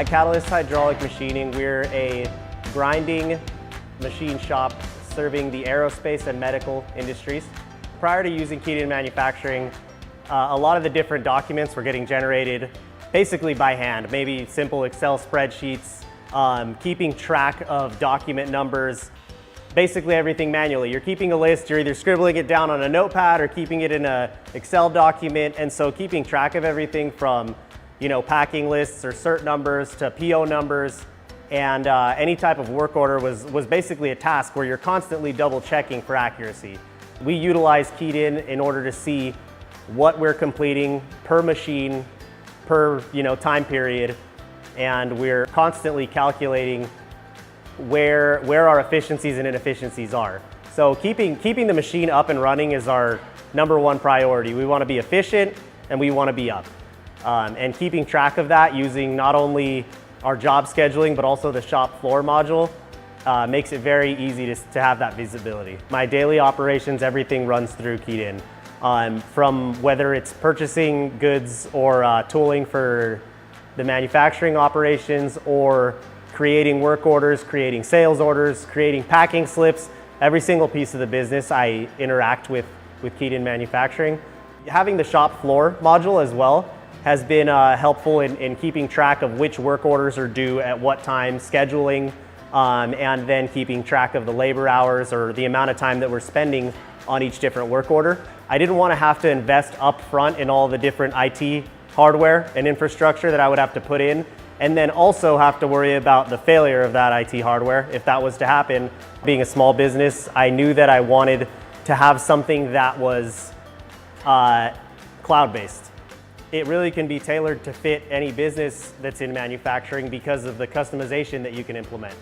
At Catalyst Hydraulic Machining, we're a grinding machine shop serving the aerospace and medical industries. Prior to using KeyedIn manufacturing, a lot of the different documents were getting generated basically by hand, maybe simple Excel spreadsheets, keeping track of document numbers, basically everything manually. You're keeping a list, you're either scribbling it down on a notepad or keeping it in an Excel document, and so keeping track of everything from packing lists or cert numbers to PO numbers, and any type of work order was basically a task where you're constantly double checking for accuracy. We utilize KeyedIn in order to see what we're completing per machine, per time period, and we're constantly calculating where our efficiencies and inefficiencies are. So keeping the machine up and running is our #1 priority. We want to be efficient and we want to be up. And keeping track of that using not only our job scheduling but also the shop floor module makes it very easy to have that visibility. My daily operations, everything runs through KeyedIn. From whether it's purchasing goods or tooling for the manufacturing operations, or creating work orders, creating sales orders, creating packing slips, every single piece of the business I interact with KeyedIn manufacturing. Having the shop floor module as well has been helpful in keeping track of which work orders are due at what time, scheduling, and then keeping track of the labor hours or the amount of time that we're spending on each different work order. I didn't want to have to invest up front in all the different IT hardware and infrastructure that I would have to put in, and then also have to worry about the failure of that IT hardware if that was to happen. Being a small business, I knew that I wanted to have something that was cloud-based. It really can be tailored to fit any business that's in manufacturing because of the customization that you can implement.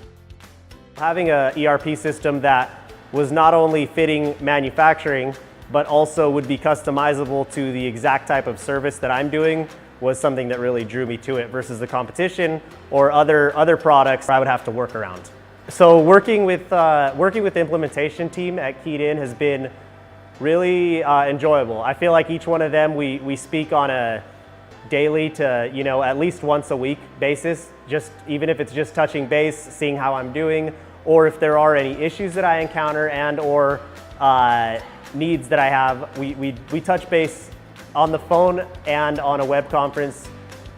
Having an ERP system that was not only fitting manufacturing, but also would be customizable to the exact type of service that I'm doing was something that really drew me to it versus the competition or other products I would have to work around. So working with the implementation team at KeyedIn has been really enjoyable. I feel like each one of them we speak on a daily to at least once a week basis, just even if it's just touching base, seeing how I'm doing, or if there are any issues that I encounter and or needs that I have. We touch base on the phone and on a web conference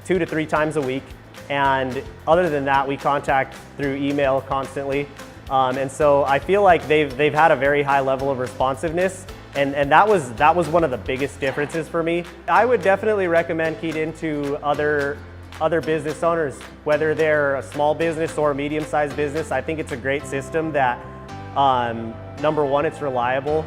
2 to 3 times a week, and other than that we contact through email constantly, and so I feel like they've had a very high level of responsiveness. And that was one of the biggest differences for me. I would definitely recommend KeyedIn to other business owners, whether they're a small business or a medium-sized business. I think it's a great system that, #1, it's reliable.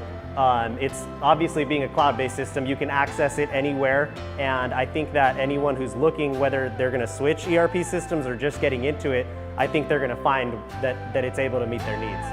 It's obviously being a cloud-based system, you can access it anywhere. And I think that anyone who's looking, whether they're gonna switch ERP systems or just getting into it, I think they're gonna find that it's able to meet their needs.